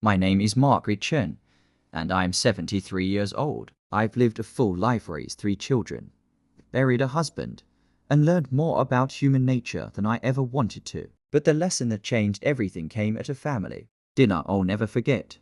My name is Margaret Chen, and I'm 73 years old. I've lived a full life, raised 3 children, buried a husband, and learned more about human nature than I ever wanted to. But the lesson that changed everything came at a family dinner I'll never forget.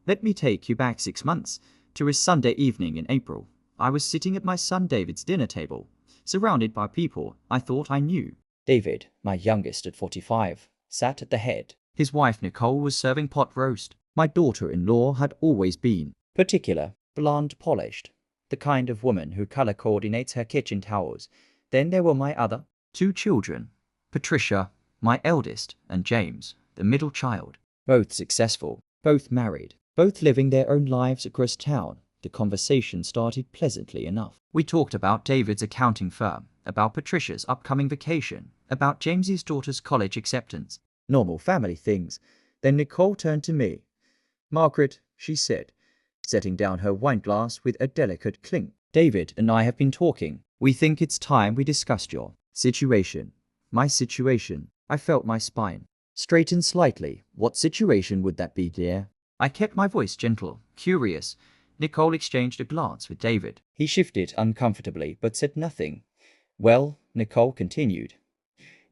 Let me take you back 6 months to a Sunday evening in April. I was sitting at my son David's dinner table, surrounded by people I thought I knew. David, my youngest at 45, sat at the head. His wife Nicole was serving pot roast. My daughter-in-law had always been particular, blonde, polished, the kind of woman who color coordinates her kitchen towels. Then there were my other 2 children, Patricia, my eldest, and James, the middle child. Both successful, both married, both living their own lives across town. The conversation started pleasantly enough. We talked about David's accounting firm, about Patricia's upcoming vacation, about James's daughter's college acceptance. Normal family things. Then Nicole turned to me. "Margaret," she said, setting down her wine glass with a delicate clink. "David and I have been talking. We think it's time we discussed your situation." My situation. I felt my spine straighten slightly. What situation would that be, dear? I kept my voice gentle, curious. Nicole exchanged a glance with David. He shifted uncomfortably but said nothing. "Well," Nicole continued,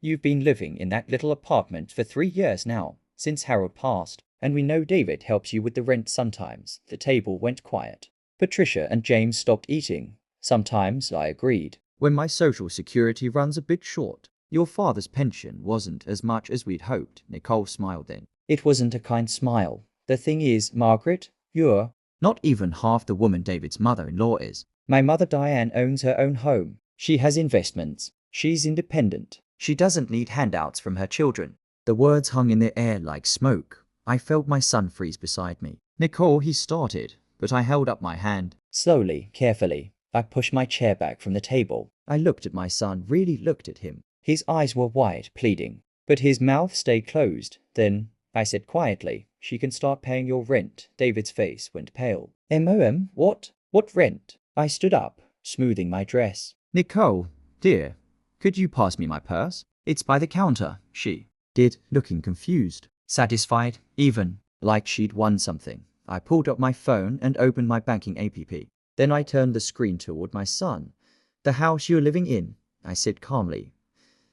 "you've been living in that little apartment for 3 years now, since Harold passed, and we know David helps you with the rent sometimes." The table went quiet. Patricia and James stopped eating. "Sometimes," I agreed, "when my social security runs a bit short." "Your father's pension wasn't as much as we'd hoped," Nicole smiled then. It wasn't a kind smile. "The thing is, Margaret, you're not even half the woman David's mother-in-law is. My mother Diane owns her own home. She has investments. She's independent. She doesn't need handouts from her children." The words hung in the air like smoke. I felt my son freeze beside me. "Nicole," he started, but I held up my hand. Slowly, carefully, I pushed my chair back from the table. I looked at my son, really looked at him. His eyes were wide, pleading, but his mouth stayed closed. "Then," I said quietly, "she can start paying your rent." David's face went pale. "M.O.M. What? What rent?" I stood up, smoothing my dress. "Nicole, dear, could you pass me my purse? It's by the counter," she did, looking confused, satisfied, even like she'd won something. I pulled up my phone and opened my banking app. Then I turned the screen toward my son. "The house you're living in," I said calmly.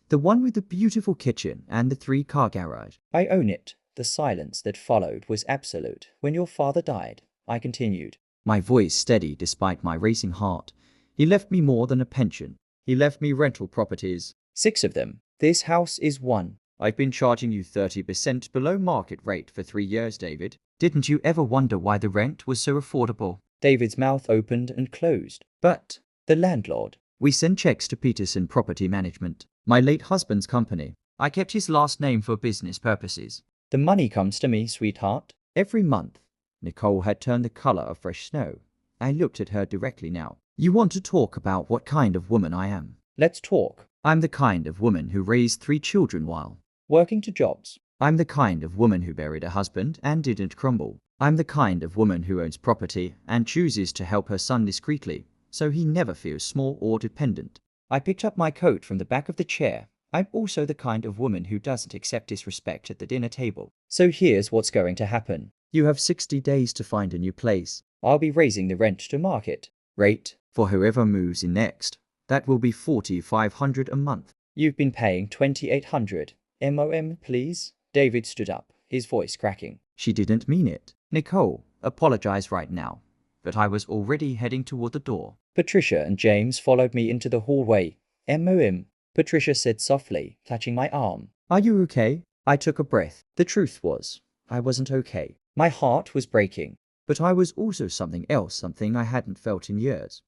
"The one with the beautiful kitchen and the 3-car garage." "I own it." The silence that followed was absolute. "When your father died," I continued, my voice steady despite my racing heart, "he left me more than a pension. He left me rental properties. 6 of them. This house is one. I've been charging you 30% below market rate for 3 years, David. Didn't you ever wonder why the rent was so affordable?" David's mouth opened and closed. "But the landlord." "We send checks to Peterson Property Management, my late husband's company. I kept his last name for business purposes. The money comes to me, sweetheart, every month." Nicole had turned the color of fresh snow. I looked at her directly now. "You want to talk about what kind of woman I am? Let's talk. I'm the kind of woman who raised 3 children while working 2 jobs. I'm the kind of woman who buried a husband and didn't crumble. I'm the kind of woman who owns property and chooses to help her son discreetly, so he never feels small or dependent." I picked up my coat from the back of the chair. "I'm also the kind of woman who doesn't accept disrespect at the dinner table. So here's what's going to happen. You have 60 days to find a new place. I'll be raising the rent to market rate for whoever moves in next. That will be $4,500 a month. You've been paying $2,800. M.O.M. please." David stood up, his voice cracking. She didn't mean it. "Nicole, apologize right now." But I was already heading toward the door. Patricia and James followed me into the hallway. "M.O.M. Patricia said softly, touching my arm. "Are you okay?" I took a breath. The truth was, I wasn't okay. My heart was breaking. But I was also something else, something I hadn't felt in years.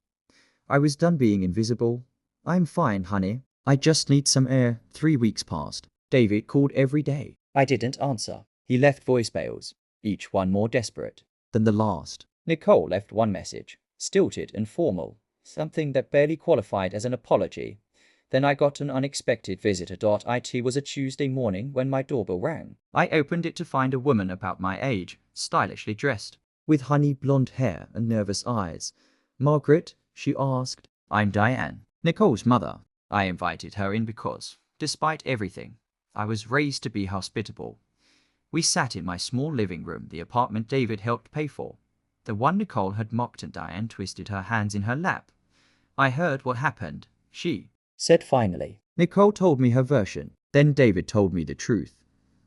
I was done being invisible. "I'm fine, honey. I just need some air." 3 weeks passed. David called every day. I didn't answer. He left voicemails, each one more desperate than the last. Nicole left one message, stilted and formal, something that barely qualified as an apology. Then I got an unexpected visitor. It was a Tuesday morning when my doorbell rang. I opened it to find a woman about my age, stylishly dressed, with honey blonde hair and nervous eyes. "Margaret?" she asked. "I'm Diane, Nicole's mother." I invited her in because, despite everything, I was raised to be hospitable. We sat in my small living room, the apartment David helped pay for. The one Nicole had mocked, and Diane twisted her hands in her lap. I heard what happened, she said finally. Nicole told me her version. Then David told me the truth.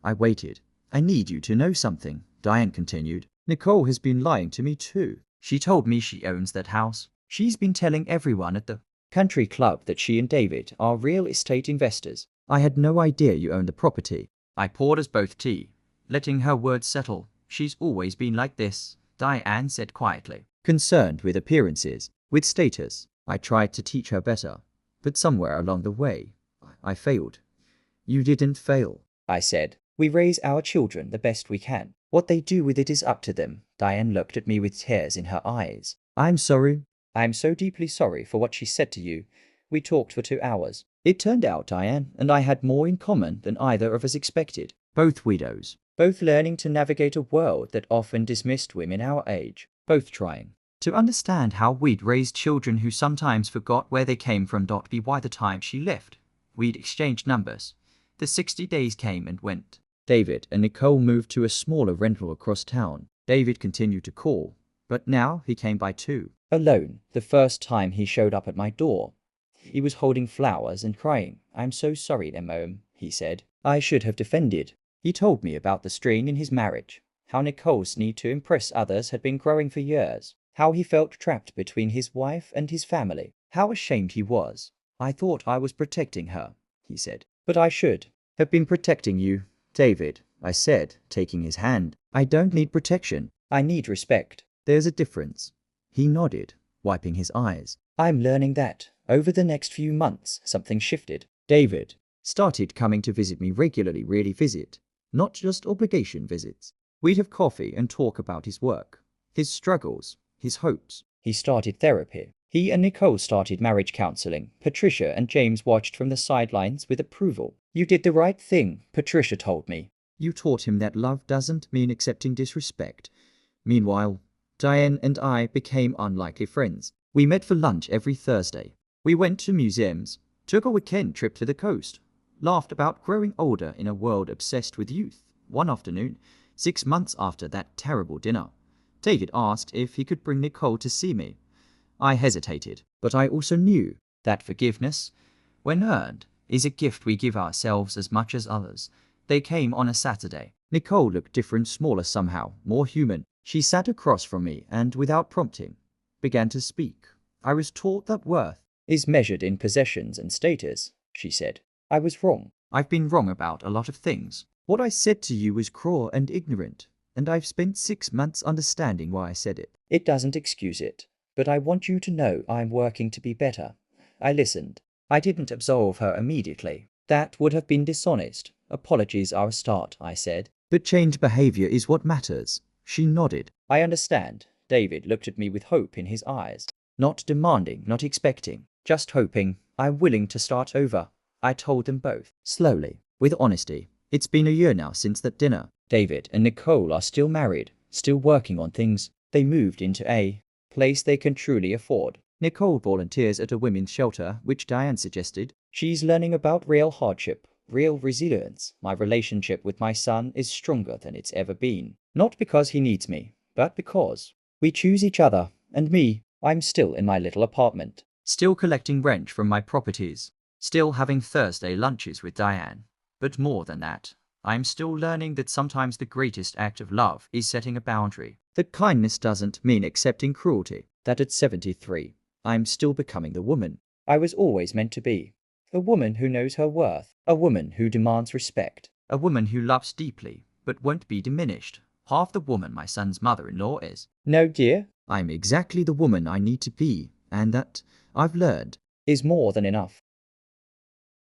I waited. I need you to know something, Diane continued. Nicole has been lying to me too. She told me she owns that house. She's been telling everyone at the country club that she and David are real estate investors. I had no idea you owned the property. I poured us both tea, letting her words settle. She's always been like this, Diane said quietly. Concerned with appearances, with status. I tried to teach her better, but somewhere along the way, I failed. You didn't fail, I said. We raise our children the best we can. What they do with it is up to them. Diane looked at me with tears in her eyes. I'm sorry. I'm so deeply sorry for what she said to you. We talked for 2 hours. It turned out Diane and I had more in common than either of us expected. Both widows. Both learning to navigate a world that often dismissed women our age. Both trying to understand how we'd raised children who sometimes forgot where they came from. By the time she left, we'd exchanged numbers. The 60 days came and went. David and Nicole moved to a smaller rental across town. David continued to call, but now he came by too. Alone, the first time he showed up at my door. He was holding flowers and crying. I'm so sorry, Mom, he said. I should have defended. He told me about the strain in his marriage, how Nicole's need to impress others had been growing for years, how he felt trapped between his wife and his family, how ashamed he was. I thought I was protecting her, he said. But I should have been protecting you, David, I said, taking his hand. I don't need protection. I need respect. There's a difference. He nodded, wiping his eyes. I'm learning that. Over the next few months, something shifted. David started coming to visit me regularly, really visit, not just obligation visits. We'd have coffee and talk about his work, his struggles, his hopes. He started therapy. He and Nicole started marriage counseling. Patricia and James watched from the sidelines with approval. You did the right thing, Patricia told me. You taught him that love doesn't mean accepting disrespect. Meanwhile, Diane and I became unlikely friends. We met for lunch every Thursday. We went to museums, took a weekend trip to the coast, laughed about growing older in a world obsessed with youth. One afternoon, 6 months after that terrible dinner, David asked if he could bring Nicole to see me. I hesitated, but I also knew that forgiveness, when earned, is a gift we give ourselves as much as others. They came on a Saturday. Nicole looked different, smaller somehow, more human. She sat across from me and, without prompting, began to speak. I was taught that worth is measured in possessions and status, she said. I was wrong. I've been wrong about a lot of things. What I said to you was cruel and ignorant, and I've spent 6 months understanding why I said it. It doesn't excuse it, but I want you to know I'm working to be better. I listened. I didn't absolve her immediately. That would have been dishonest. Apologies are a start, I said. But change behavior is what matters. She nodded. I understand. David looked at me with hope in his eyes. Not demanding, not expecting, just hoping. I'm willing to start over. I told them both, slowly, with honesty. It's been a year now since that dinner. David and Nicole are still married, still working on things. They moved into a place they can truly afford. Nicole volunteers at a women's shelter, which Diane suggested. She's learning about real hardship, real resilience. My relationship with my son is stronger than it's ever been. Not because he needs me, but because we choose each other. And me, I'm still in my little apartment, still collecting rent from my properties, still having Thursday lunches with Diane. But more than that, I'm still learning that sometimes the greatest act of love is setting a boundary. That kindness doesn't mean accepting cruelty. That at 73, I'm still becoming the woman I was always meant to be. A woman who knows her worth. A woman who demands respect. A woman who loves deeply, but won't be diminished. Half the woman my son's mother-in-law is. No, dear. I'm exactly the woman I need to be, and that, I've learned, is more than enough.